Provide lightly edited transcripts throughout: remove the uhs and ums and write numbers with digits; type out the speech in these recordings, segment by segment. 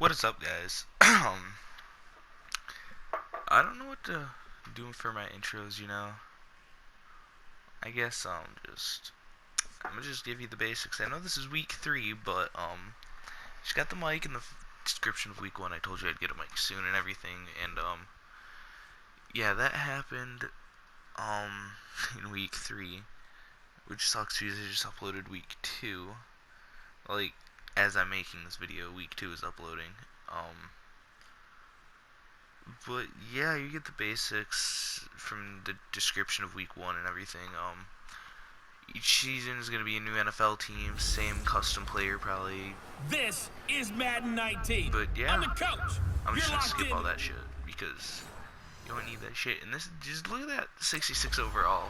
What is up, guys? I don't know what to do for my intros, you know. I guess I'm gonna just give you the basics. I know this is week 3, but just got the mic in the description of week 1. I told you I'd get a mic soon and everything, and yeah, that happened in week 3, which sucks because I just uploaded week 2. Like, as I'm making this video, week 2 is uploading. But yeah, you get the basics from the description of week 1 and everything. Each season is gonna be a new NFL team, same custom player probably. This is Madden 19. But yeah, I'm the coach. I'm just You're gonna skip locked in. all that shit because you don't need that shit. And this, just look at that 66 overall.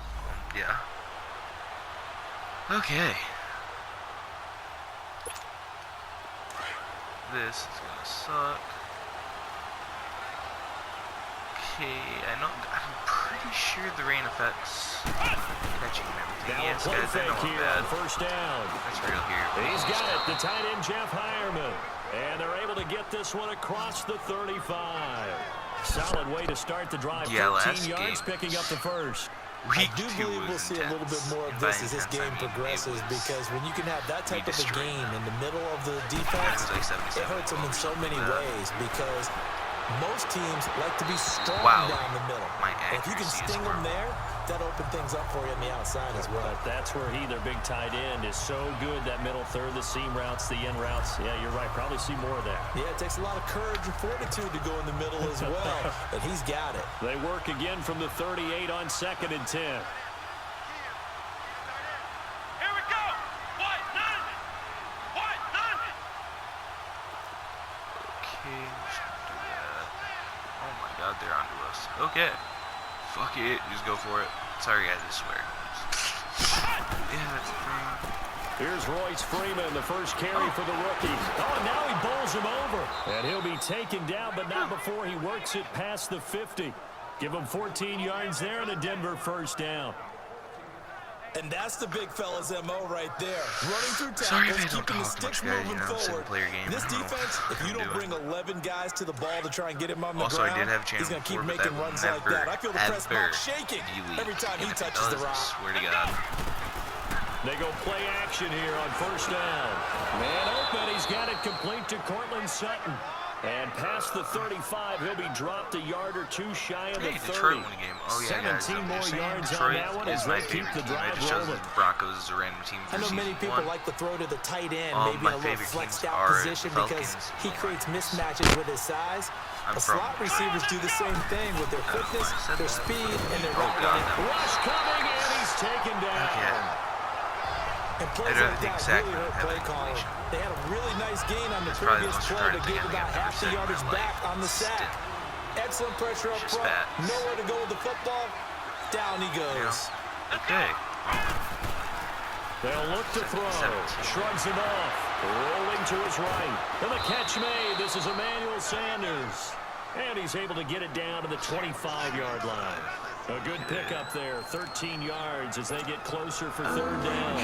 Yeah. Okay. This is gonna suck. Okay, I'm pretty sure the rain affects catching and everything. Now Yes, a play guys, I know fake I'm here bad. on first down. That's real here. He's got it, the tight end Jeff Hireman. And they're able to get this one across the 35. Solid way to start the drive. Yeah, 13 yards game. picking up the first. Week I do 2 believe we'll was see a little bit intense. more of And by this as this intense, I game mean, progresses, it was- because when you can have that type of a destroyed game in the middle of the It defense, was like 77 it hurts them in so many Yeah. ways, because most teams like to be strong Wow. down the middle. My And if you can accuracy is sting them horrible. there, that opens things up for you on the outside as well. But that's where their big tight end, is so good. That middle third, the seam routes, the in routes. Yeah, you're right. Probably see more of that. Yeah, it takes a lot of courage and fortitude to go in the middle as well, and he's got it. They work again from the 38 on 2nd and 10. Here we go. White none. White none. Okay, we should do that. Oh my god, they're onto us. Okay. Fuck it, just go for it. Sorry guys, I swear. Yeah, that's a thing. Here's Royce Freeman, the first carry for the rookie. Oh, and now he bowls him over. And he'll be taken down, but not before he works it past the 50. Give him 14 yards there and a Denver first down. And that's the big fella's MO right there. Running through Sorry if I tackles, don't keeping the talk much, sticks guys, moving you know, forward. single-player game, This I don't know defense, if what you I'm don't bring doing. 11 guys to the ball to try and get him on the Also, I ground, did have a channel he's going to keep before, but making that will runs like never, that. I feel the press ever box shaking delete. every time he And if it touches the does, I rock. swear to God. They go play action here on first down. Man open, he's got it complete to Cortland Sutton. And past the 35, he'll be dropped a yard or two shy of the Hey, 30. Detroit won a game. Oh yeah, guys. 17 more Saying yards Detroit on that one is as my they keep favorite the team. It drive just shows rolling. that the Broncos is a random team. I know for many season people 1. like to throw to the tight end, maybe my in a little favorite flexed teams out are position the because Falcons he and creates Lions. mismatches with his size. I'm The from- slot receivers do the same thing with their quickness, I said their that. speed, and their Oh, route God, running. that Rush coming, and he's taken down. Yeah. And plays I'd rather like take that sack really than hurt have play an calling. completion. They had a really nice gain on the That's probably the previous most play, retarded but thing gave I think about I've ever half the said in yardage my back life. on the sack. Still. Excellent pressure up Just front. bad. Nowhere to go with the football. Down he goes. Okay. They'll look to throw. 17. Shrugs him off. Rolling to his right. And the catch made. This is Emmanuel Sanders. And he's able to get it down to the 25-yard line. A good pickup there. 13 yards as they get closer for third down.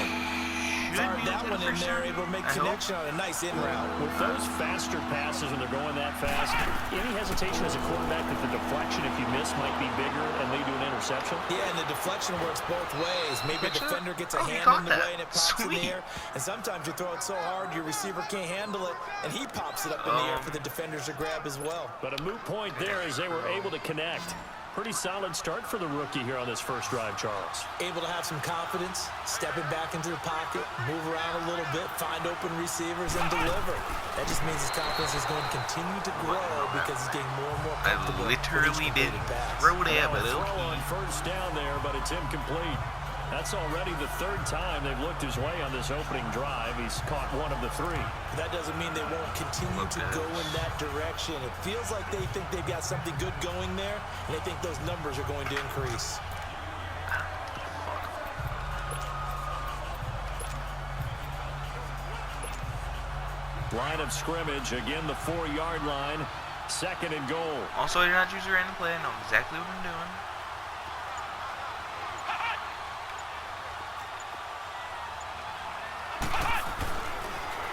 Fired that one in there, able to make connection on a nice in route. With those faster passes when they're going that fast, any hesitation as a quarterback that the deflection, if you miss, might be bigger and lead to an interception? Yeah, and the deflection works both ways. Maybe a Gotcha. defender gets a Oh, he hand caught in the that. way and it pops in Sweet. the air. And sometimes you throw it so hard your receiver can't handle it, and he pops it up in the air for the defenders to grab as well. But a moot point there as they were able to connect. Pretty solid start for the rookie here on this first drive, Charles. Able to have some confidence, stepping back into the pocket, move around a little bit, find open receivers, and deliver. That just means his confidence is going to continue to grow because he's getting more and more I comfortable. with each literally didn't completed pass. throw that, but Throw okay. on first down there, but it's incomplete. That's already the third time they've looked his way on this opening drive. He's caught one of the 3. That doesn't mean they won't continue to go in that direction. It feels like they think they've got something good going there, and they think those numbers are going to increase. Line of scrimmage, again the 4-yard line. 2nd and goal. Also, I did not choose a random play. I know exactly what I'm doing.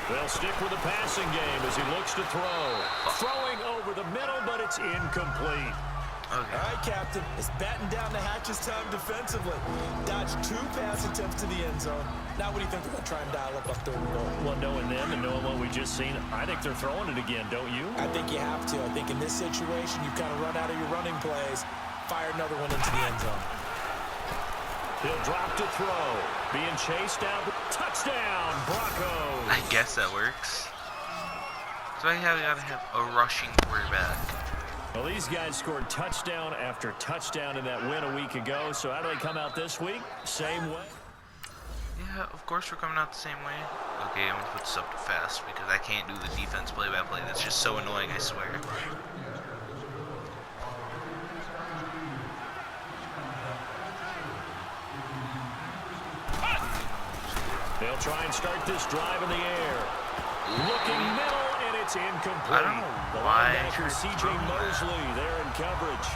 They'll stick with the passing game as he looks to throw. Throwing over the middle, but it's incomplete. Okay. All right, Captain. It's batting down the hatches time defensively. Dodged 2 pass attempts to the end zone. Now what do you think they're going to try and dial up on 3rd and goal? Well, knowing them and knowing what we just seen, I think they're throwing it again, don't you? I think you have to. I think in this situation, you've kind of run out of your running plays. Fire another one into the end zone. He'll drop to throw. Being chased down. Touchdown, Broncos. I guess that works. So I gotta have a rushing quarterback. Well, these guys scored touchdown after touchdown in that win a week ago. So how do they come out this week? Same way? Yeah, of course we're coming out the same way. Okay, I'm gonna put this up to fast because I can't do the defense play-by-play. That's just so annoying, I swear. They'll try and start this drive in the air. Looking middle, and it's incomplete. I don't know The why linebacker C.J. Mosley there in coverage.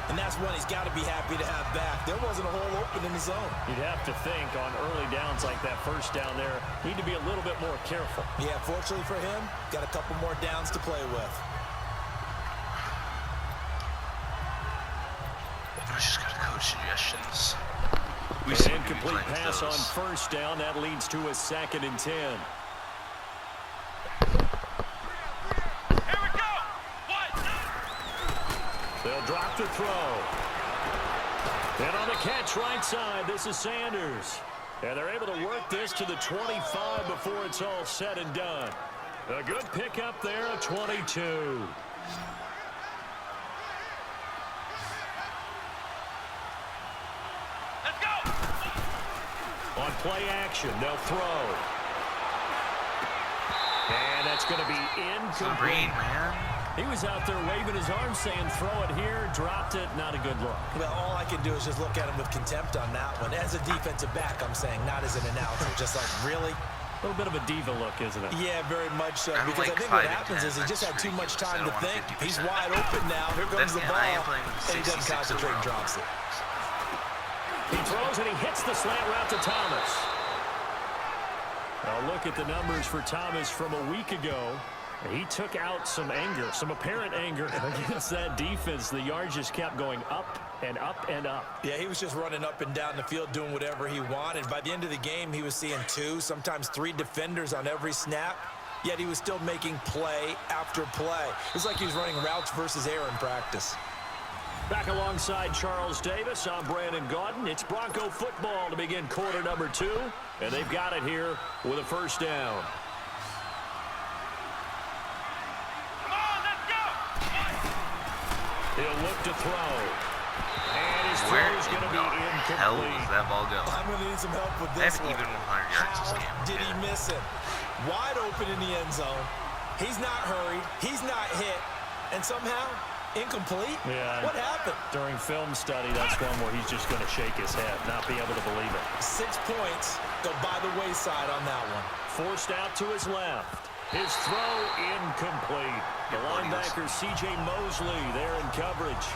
And that's one he's got to be happy to have back. There wasn't a hole open in his zone. You'd have to think on early downs like that first down there, need to be a little bit more careful. Yeah, fortunately for him, got a couple more downs to play with. I just got coach suggestions. We An seem to be incomplete playing with pass on those. first down. That leads to a 2nd and 10. Here we go. What? They'll drop to throw. And on the catch right side, this is Sanders. And they're able to work this to the 25 before it's all said and done. A good pickup there at 22. Let's go. On play action, they'll throw. And that's going to be The green, incomplete. man. He was out there waving his arm saying throw it here, dropped it, not a good look. Well, all I can do is just look at him with contempt on that one. As a defensive back, I'm saying, not as an announcer. Just like, really? A little bit of a diva look, isn't it? Yeah, very much so. I don't Because like I think what 5 and happens 10. is he just had That's too much ridiculous. time I to don't want think. 50%. He's wide open now. Here comes the Then again, ball. I am playing with And he doesn't 66 concentrate and overall. drops it. He throws and he hits the slant route to Thomas. Now look at the numbers for Thomas from a week ago. He took out some anger, some apparent anger against that defense. The yards just kept going up and up and up. Yeah, he was just running up and down the field doing whatever he wanted. By the end of the game, he was seeing 2, sometimes 3 defenders on every snap, yet he was still making play after play. It was like he was running routes versus air in practice. Back alongside Charles Davis, I'm Brandon Gaudin. It's Bronco football to begin quarter number 2, and they've got it here with a first down. Come on, let's go. He'll look to throw. And his Where throw is in going to be the hell was incomplete. that ball go? I'm going to need some help with I this haven't one. even 100 yards this game. How did he miss him? Wide open in the end zone. He's not hurried. He's not hit. And somehow, incomplete? Yeah. What happened? During film study, that's one where he's just going to shake his head, not be able to believe it. 6 points go by the wayside on that one. Forced out to his left. His throw incomplete. The linebacker C.J. Mosley there in coverage.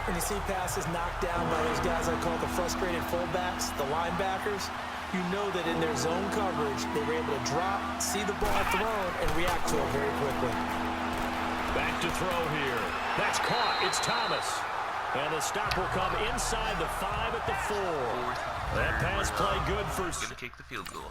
When you see passes knocked down by those guys I call the frustrated fullbacks, the linebackers, you know that in their zone coverage, they were able to drop, see the ball thrown, and react to it very quickly. Back to throw here. That's caught. It's Thomas. And the stop will come inside the 5 at the 4. That pass play good for... Gonna kick the field goal.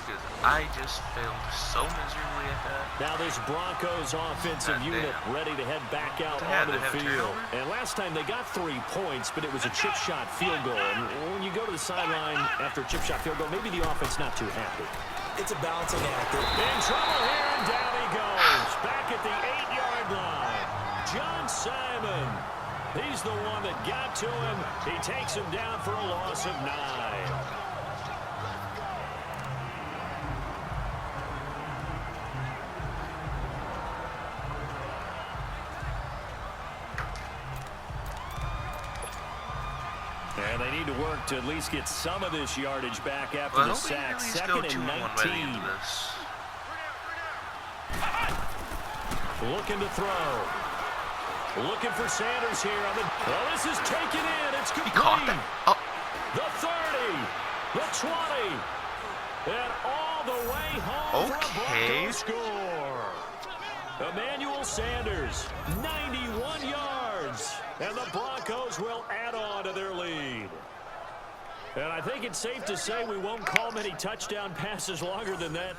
Because I just failed so miserably at that. Now this Broncos offensive unit ready to head back out onto the field. And last time they got 3 points, but it was a chip shot field goal. And when you go to the sideline after a chip shot field goal, maybe the offense not too happy. It's a balancing act. In trouble here, and down he goes. Back at the 8-yard line. John Simon. He's the one that got to him. He takes him down for a loss of 9. And they need to work to at least get some of this yardage back after the sack. 2nd and 19. Looking to throw. Looking for Sanders here. Well, this is taken in. It's complete. He caught that. Oh. The 30. The 20. And all all the way home for a Okay. Bronco score. Emmanuel Sanders, 91 yards. And the Broncos will add on to their lead. And I think it's safe to say we won't call many touchdown passes longer than that.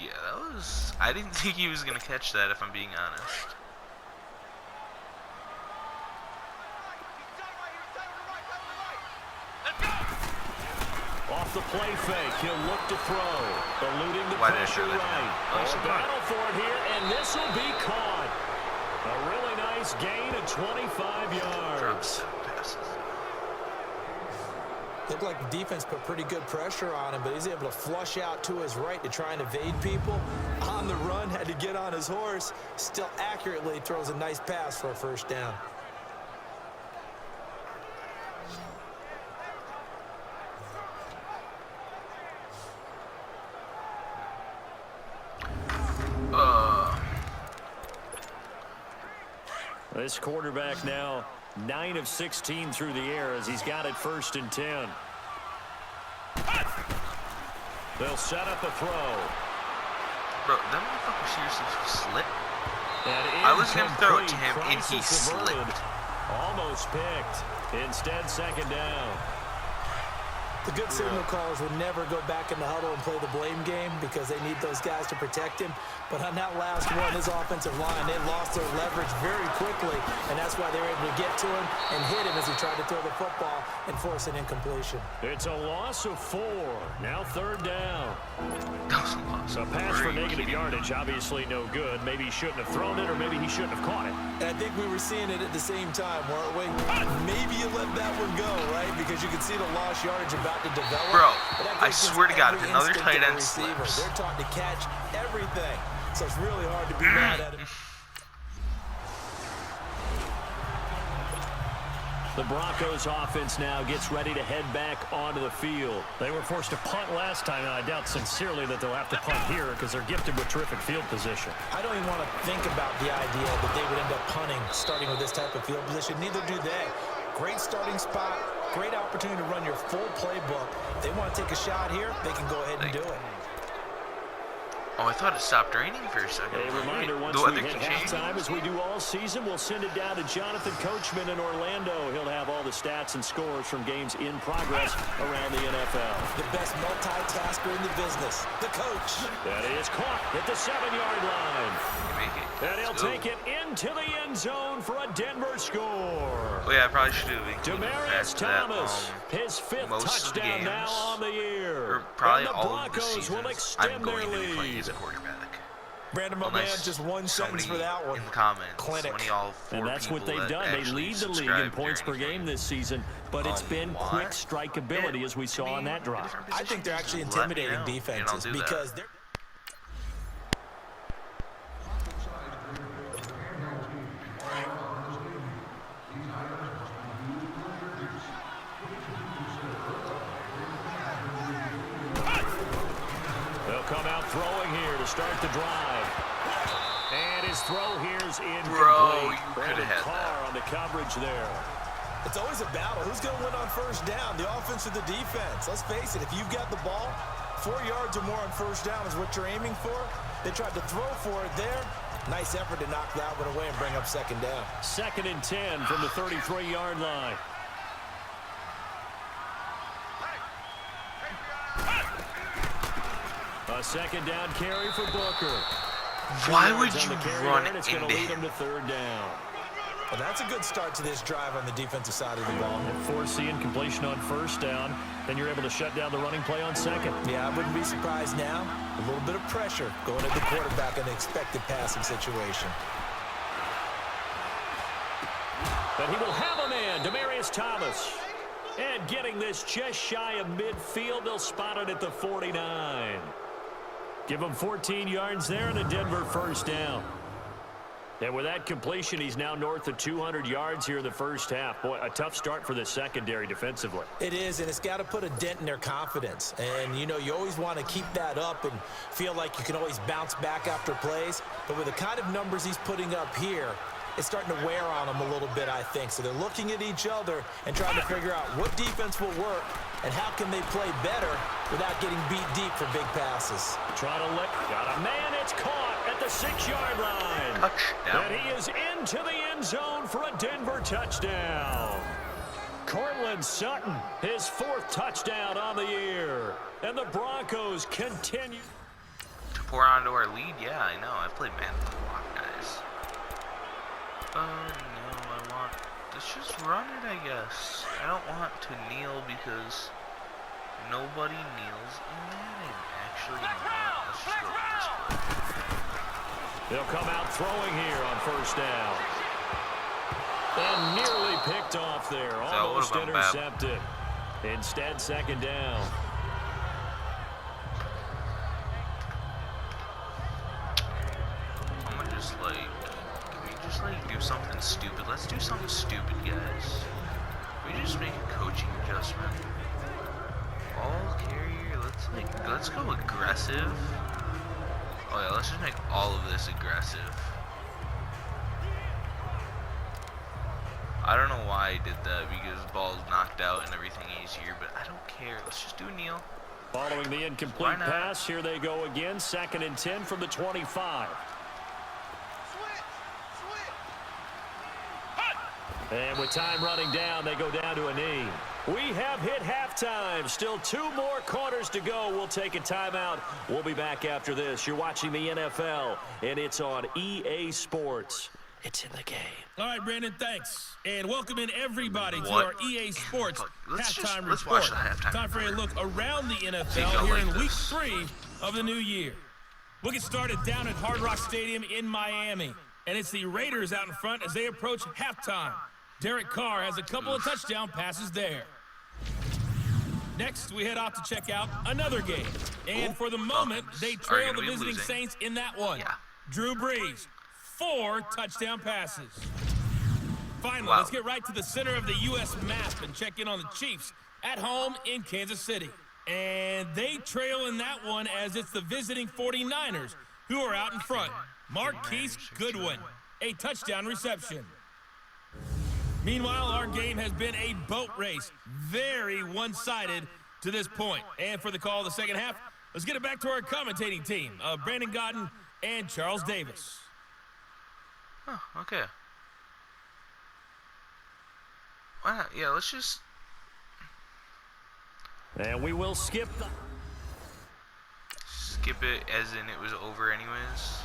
Yeah, that was... I didn't think he was going to catch that, if I'm being honest. Off the play fake, he'll look to throw. Eluding the Why did I pressure show that? right. Oh, A she caught battle for it here, and this will be caught. A really nice gain of 25 yards. Drop 7 passes. Looked like the defense put pretty good pressure on him, but he's able to flush out to his right to try and evade people. On the run, had to get on his horse. Still accurately throws a nice pass for a first down. This quarterback now 9 of 16 through the air as he's got it 1st and 10. They'll set up a throw. Bro, that motherfucker seriously slipped. And I was going to throw it to incomplete. him, and he Crisis averted. slipped. Almost picked. Instead, 2nd down. The good signal callers would never go back in the huddle and play the blame game because they need those guys to protect him. But on that last one, his offensive line, they lost their leverage very quickly, and that's why they were able to get to him and hit him as he tried to throw the football and force an incompletion. It's a loss of 4. Now 3rd down. That was a loss. A pass for negative yardage, obviously no good. Maybe he shouldn't have thrown it, or maybe he shouldn't have caught it. And I think we were seeing it at the same time, weren't we? Maybe you let that one go, right? Because you can see the lost yardage about to develop. Bro, But that I goes against swear to God, if every another instinct tight of a end receiver. slips. They're taught to catch everything. So it's really hard to be mad at him. The Broncos offense now gets ready to head back onto the field. They were forced to punt last time, and I doubt sincerely that they'll have to punt here because they're gifted with terrific field position. I don't even want to think about the idea that they would end up punting starting with this type of field position. Neither do they. Great starting spot, great opportunity to run your full playbook. If they want to take a shot here, they can go ahead and do it. Oh, I thought it stopped raining for a second. A reminder, Wait, once the we weather hit can change. halftime, as we do all season, we'll send it down to Jonathan Coachman in Orlando. He'll have all the stats and scores from games in progress around the NFL. The best multitasker in the business, the coach. That is caught at the 7-yard line. Make it. And he'll Let's go. take it into the end zone for a Denver score. Oh, yeah, I probably should have included the Demarius fact that, Thomas, his 5th most of the touchdown now games, on the year. or probably And the all of the Broncos will seasons, I'm extend going their to be playing lead. as a quarterback. Brandon, my man, just one sentence for that one. In the comments, Clinic. one of y'all 4 And that's what people they've that done. They actually lead the league in subscribed points per or anything. game this season, but it's been why? quick strikeability as we saw on that drive. I think they're actually Just let me intimidating know, and I'll defenses do that. because they're... They'll come out throwing here to start the drive. And his throw here's incomplete. Bro, you Brandon coulda had Carr that. on the coverage there. It's always a battle. Who's going to win on first down, the offense or the defense? Let's face it, if you've got the ball, 4 yards or more on first down is what you're aiming for. They tried to throw for it there. Nice effort to knock that one away and bring up 2nd down. 2nd and 10 from the 33-yard line. A 2nd down carry for Booker. Why would Yards on you the carry run there, and it's going into to lead him? him to 3rd down. Well, that's a good start to this drive on the defensive side of the ball. Force the incompletion on 1st down, then you're able to shut down the running play on 2nd. Yeah, I wouldn't be surprised now. A little bit of pressure going at the quarterback in the expected passing situation. But he will have a man, Demarius Thomas. And getting this just shy of midfield, they'll spot it at the 49. Give him 14 yards there and a Denver 1st down. And with that completion, he's now north of 200 yards here in the 1st half. Boy, a tough start for the secondary defensively. It is, and it's got to put a dent in their confidence. And, you know, you always want to keep that up and feel like you can always bounce back after plays. But with the kind of numbers he's putting up here, is starting to wear on them a little bit, I think. So they're looking at each other and trying to figure out what defense will work and how can they play better without getting beat deep for big passes. Trying to lick. Got a man. It's caught at the 6-yard line. Touchdown. And he is into the end zone for a Denver touchdown. Cortland Sutton, his 4th touchdown on the year. And the Broncos continue To pour onto our lead? Yeah, I know. I played Madden a lot, guys. Oh, no, I want... Let's just run it, I guess. I don't want to kneel because nobody kneels in Madden. Actually, you know what? Let's just go with this play. They'll come out throwing here on 1st down. And nearly picked off there. Almost intercepted. Instead, 2nd down. I'm gonna just like... Can we just like do something stupid? Let's do something stupid, guys. Can we just make a coaching adjustment? Ball carrier, let's go aggressive. Oh yeah, let's just make all of this aggressive. I don't know why I did that because the ball's knocked out and everything easier, but I don't care. Let's just do a kneel. Following the incomplete pass, here they go again. 2nd and 10 from the 25. And with time running down, they go down to a knee. We have hit halftime. Still 2 more quarters to go. We'll take a timeout. We'll be back after this. You're watching the NFL, and it's on EA Sports. It's in the game. All right, Brandon, thanks. And welcome in everybody to our EA Sports halftime report. Let's watch the halftime. Time for a look around the NFL here in Week 3 of the new year. We'll get started down at Hard Rock Stadium in Miami. And it's the Raiders out in front as they approach halftime. Derek Carr has a couple of touchdown passes there. Next, we head off to check out another game. And for the moment, they trail the visiting Saints in that one. Yeah. Drew Brees, 4 touchdown passes. Finally, let's get right to the center of the U.S. map and check in on the Chiefs at home in Kansas City. And they trail in that one as it's the visiting 49ers who are out in front. Marquise Goodwin, a touchdown reception. Meanwhile, our game has been a boat race. Very one-sided to this point. And for the call of the second half, let's get it back to our commentating team of Brandon Godden and Charles Davis. Oh, okay. Why not? Yeah, let's just... And we will skip it as in it was over anyways.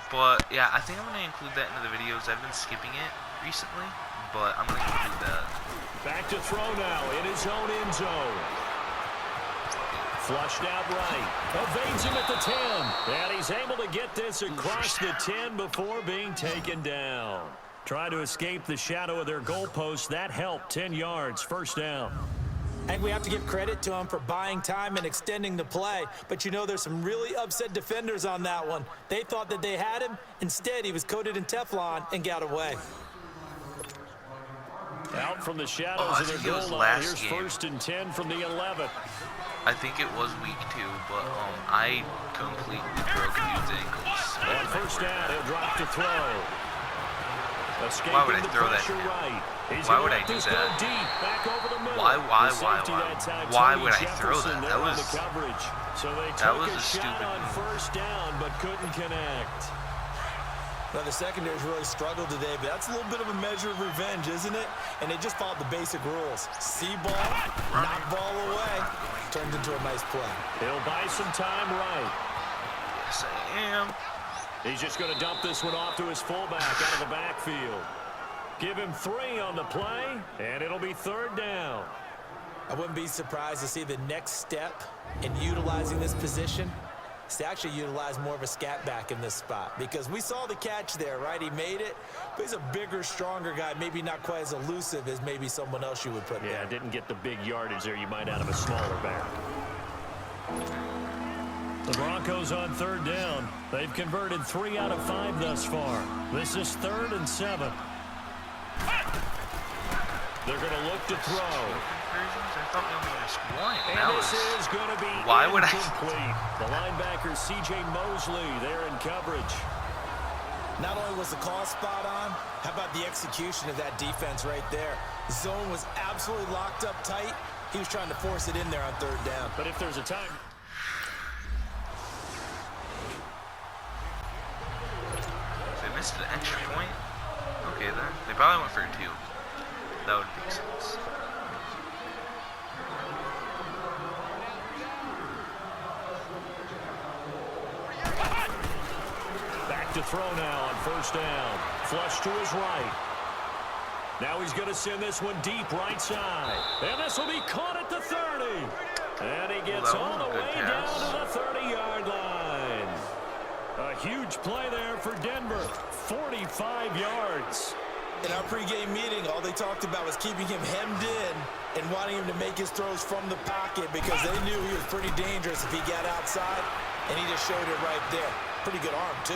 But, yeah, I think I'm going to include that into the videos. I've been skipping it recently, but I'm going to include that. Back to throw now in his own end zone. Flushed out right. Evades him at the 10. And he's able to get this across the 10 before being taken down. Trying to escape the shadow of their goalpost. That helped. 10 yards. 1st down. I think we have to give credit to him for buying time and extending the play. But you know, there's some really upset defenders on that one. They thought that they had him. Instead, he was coated in Teflon and got away. Out from the shadows of their goal line. Here's 1st and 10 from the 11. I think it was week 2, but I completely broke dude's ankles. On 1st down, he'll drop to throw. Escaping Why would I throw that? Right. Why would I do that? Deep, back over the middle. Why would I throw Jefferson that? That was the coverage. So they that took was a a shot stupid on move. 1st down, but couldn't connect. Well, the secondary's really struggled today, but that's a little bit of a measure of revenge, isn't it? And they just followed the basic rules. See ball, knock ball away, turned into a nice play. He'll buy some time right. Yes, I am. He's just going to dump this one off to his fullback out of the backfield. Give him 3 on the play, and it'll be 3rd down. I wouldn't be surprised to see the next step in utilizing this position is to actually utilize more of a scat back in this spot, because we saw the catch there, right? He made it, but he's a bigger, stronger guy, maybe not quite as elusive as maybe someone else you would put there. Yeah, didn't get the big yardage there you might out of a smaller back. The Broncos on 3rd down. They've converted 3 out of 5 thus far. This is 3rd and 7. They're going to look to throw. thought we only missed one. And That this was... is going to be Why would I... incomplete. The linebacker, C.J. Mosley, there in coverage. Not only was the call spot on, how about the execution of that defense right there? Zone was absolutely locked up tight. He was trying to force it in there on third down. But if there's a time... They missed an extra point? Okay, then. They probably went for a 2. That would make sense. Back to throw now on first down. Flush to his right. Now he's going to send this one deep right side. And this will be caught at the 30. And he gets all the way down to the 30-yard line. A huge play there for Denver. 45 yards. In our pregame meeting, all they talked about was keeping him hemmed in and wanting him to make his throws from the pocket because they knew he was pretty dangerous if he got outside, and he just showed it right there. Pretty good arm, too.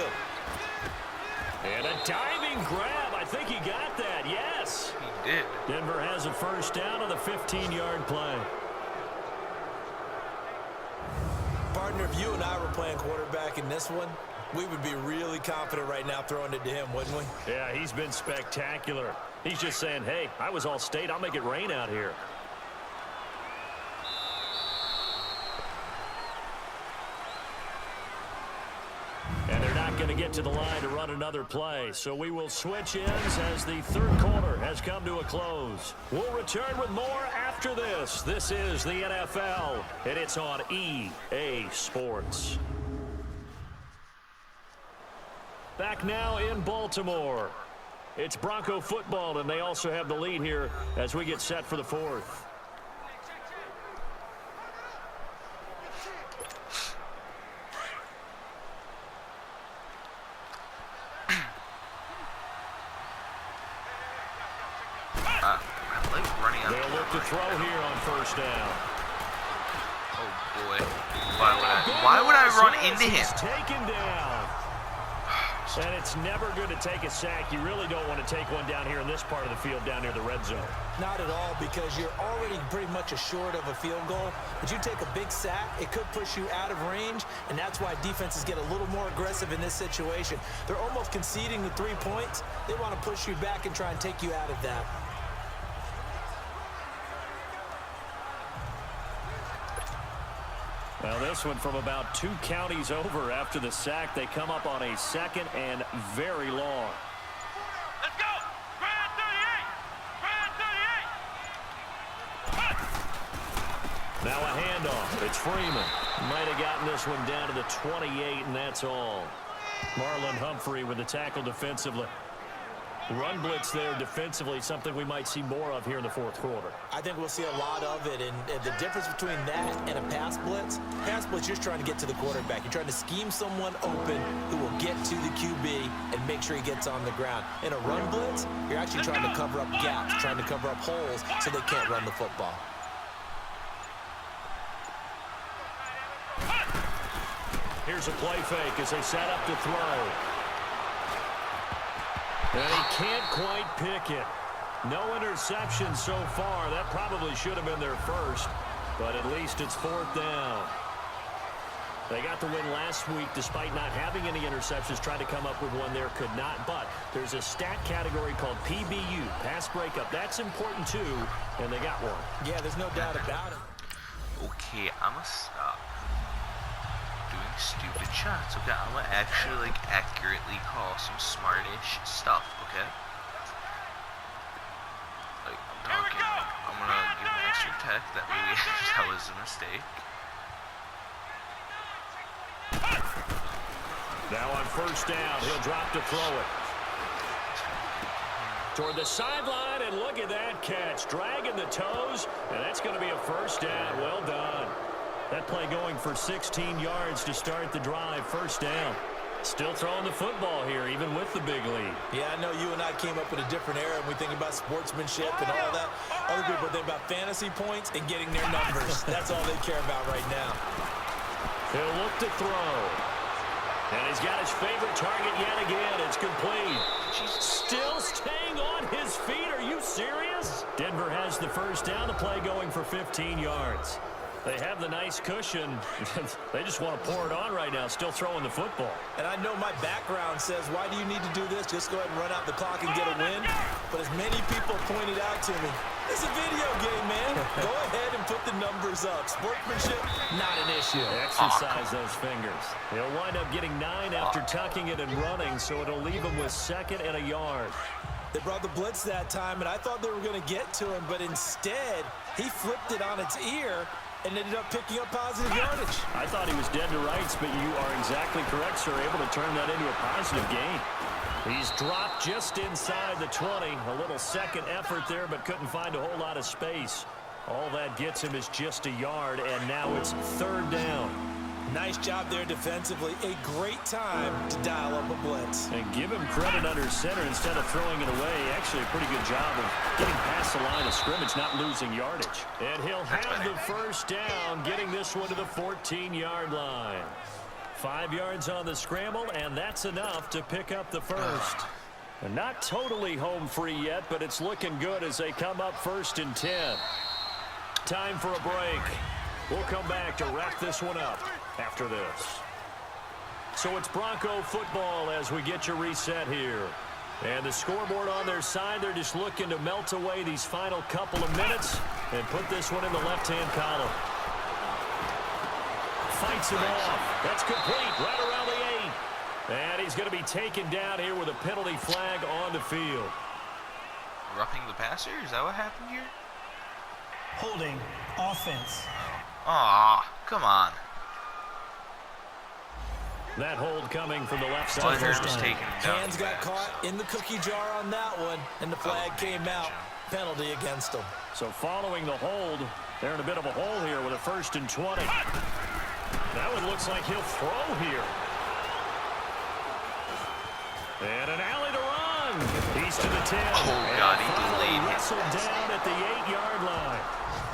And a diving grab. I think he got that, yes. He did. Denver has a first down on the 15-yard play. Partner, if you and I were playing quarterback in this one, we would be really confident right now throwing it to him, wouldn't we? Yeah, he's been spectacular. He's just saying, hey, I was all state. I'll make it rain out here. And they're not going to get to the line to run another play. So we will switch ends as the third quarter has come to a close. We'll return with more after this. This is the NFL, and it's on EA Sports. Back now in Baltimore. It's Bronco football, and they also have the lead here as we get set for the fourth. I like running out. They'll look to throw here on first down. Oh boy. Why would I run into him? He's taken down. And it's never good to take a sack. You really don't want to take one down here in this part of the field down near the red zone. Not at all, because you're already pretty much assured of a field goal. But you take a big sack, it could push you out of range, and that's why defenses get a little more aggressive in this situation. They're almost conceding the 3 points. They want to push you back and try and take you out of that. Well, this one from about 2 counties over after the sack. They come up on a second and very long. Let's go! Grand 38! Grand 38! Now a handoff. It's Freeman. Might have gotten this one down to the 28, and that's all. Marlon Humphrey with the tackle defensively. Run blitz there defensively, something we might see more of here in the fourth quarter. I think we'll see a lot of it, and the difference between that and a pass blitz, you're just trying to get to the quarterback. You're trying to scheme someone open who will get to the QB and make sure he gets on the ground. In a run blitz, you're actually trying to cover up gaps, trying to cover up holes so they can't run the football. Here's a play fake as they set up to throw. And he can't quite pick it. No interception so far. That probably should have been their first, but at least it's fourth down. They got the win last week despite not having any interceptions. Tried to come up with one there, could not. But there's a stat category called PBU, pass breakup. That's important too, and they got one. Yeah, there's no doubt about it. Okay, I'm gonna stop doing stupid shots. Okay, I'm gonna actually accurately call some smartish stuff. Okay. Like I'm talking. I'm gonna give an extra tech that maybe that was a mistake. Now on first down, he'll drop to throw it. Toward the sideline, and look at that catch. Dragging the toes, and that's going to be a first down. Well done. That play going for 16 yards to start the drive. First down. Still throwing the football here, even with the big lead. Yeah, I know you and I came up in a different era, and we think about sportsmanship and all that. Other people think about fantasy points and getting their numbers. That's all they care about right now. He'll look to throw. And he's got his favorite target yet again. It's complete. Jesus. Still staying on his feet. Are you serious? Denver has the first down. The play going for 15 yards. They have the nice cushion. They just want to pour it on right now, still throwing the football. And I know my background says, why do you need to do this? Just go ahead and run out the clock and get a win. But as many people pointed out to me, it's a video game, man. Go ahead and put the numbers up. Sportsmanship, not an issue. Exercise those fingers. He'll wind up getting 9 after tucking it and running, so it'll leave him with 2nd and a yard. They brought the blitz that time, and I thought they were going to get to him, but instead, he flipped it on its ear and ended up picking up positive yardage. I thought he was dead to rights, but you are exactly correct, sir. Able to turn that into a positive gain. He's dropped just inside the 20. A little second effort there, but couldn't find a whole lot of space. All that gets him is just a yard, and now it's 3rd down. Nice job there defensively. A great time to dial up a blitz. And give him credit under center instead of throwing it away. Actually, a pretty good job of getting past the line of scrimmage, not losing yardage. And he'll have the first down, getting this one to the 14-yard line. 5 yards on the scramble, and that's enough to pick up the first. And not totally home free yet, but it's looking good as they come up 1st and 10. Time for a break. We'll come back to wrap this one up after this. So it's Bronco football as we get you reset here. And the scoreboard on their side, they're just looking to melt away these final couple of minutes and put this one in the left-hand column. Fights him off. That's complete right around the 8. And he's going to be taken down here with a penalty flag on the field. Roughing the passer? Is that what happened here? Holding offense. Aw, come on. That hold coming from the left All I side. heard was taking him down. Hands got caught in the cookie jar on that one, and the flag came out. Penalty against them. So following the hold, they're in a bit of a hole here with a 1st and 20. That one looks like he'll throw here. And an alley to run. He's to the 10. Oh, God, he delayed his wrestled pass. down at the 8-yard line.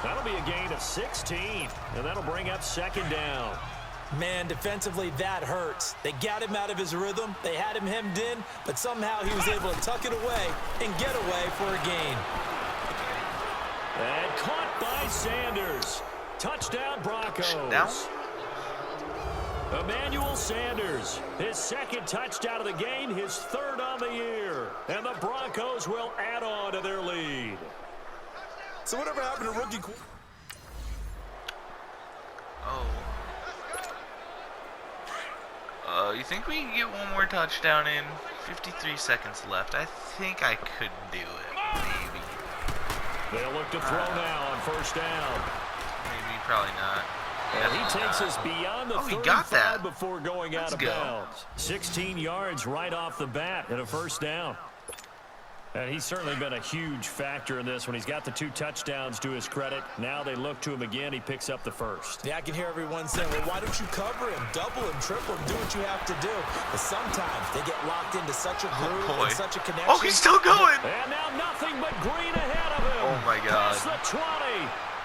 That'll be a gain of 16, and that'll bring up 2nd down. Man, defensively, that hurts. They got him out of his rhythm. They had him hemmed in, but somehow he was able to tuck it away and get away for a gain. And caught by Sanders. Touchdown, Broncos. Down? Emmanuel Sanders, his 2nd touchdown of the game, his 3rd on the year. And the Broncos will add on to their lead. So whatever happened to rookie? You think we can get one more touchdown in? 53 seconds left. I think I could do it. Maybe. They'll look to throw now on 1st down. Maybe, probably not. And he takes us beyond the he got 35 that. before going out of go. bounds. 16 yards right off the bat and a 1st down. And he's certainly been a huge factor in this when he's got the 2 touchdowns to his credit. Now they look to him again. He picks up the 1st. Yeah, I can hear everyone saying, well, why don't you cover him, double him, triple him, do what you have to do. But sometimes they get locked into such a groove and such a connection. Oh, he's still going. And now nothing but green ahead of him. Oh, my God. Past the 20.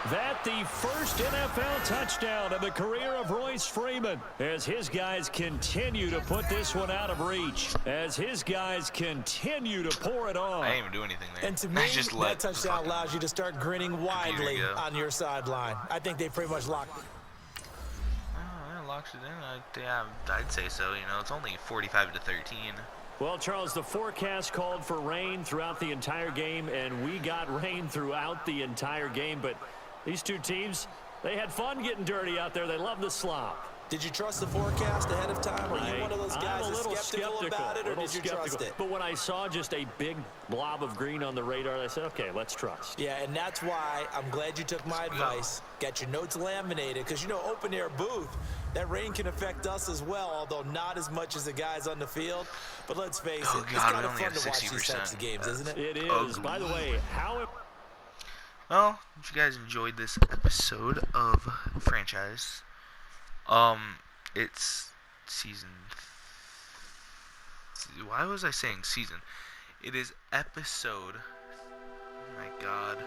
That the first NFL touchdown in the career of Royce Freeman as his guys continue to put this one out of reach, as his guys continue to pour it on. I didn't even do anything there. And to me, I just that let touchdown allows you to start grinning widely go. on your sideline. I think they pretty much locked it. Oh, yeah, locks it in. Yeah, I'd say so. You know, it's only 45 to 13. Well, Charles, the forecast called for rain throughout the entire game, and we got rain throughout the entire game, but these two teams, they had fun getting dirty out there. They love the slop. Did you trust the forecast ahead of time? Are you one of those guys I'm a little that's skeptical about it, or did you trust it? But when I saw just a big blob of green on the radar, I said, okay, let's trust. Yeah, and that's why I'm glad you took my advice. Get your notes laminated, because, you know, open air booth, that rain can affect us as well, although not as much as the guys on the field. But let's face it, it's kind of fun to watch these types of games, isn't it? It is. Ugly. By the way, how... Well, if you guys enjoyed this episode of Franchise, it's season... Why was I saying season? It is episode... Oh my god.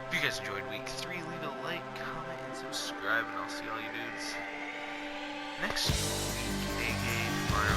If you guys enjoyed week 3, leave a like, comment, and subscribe, and I'll see all you dudes next week, aka tomorrow.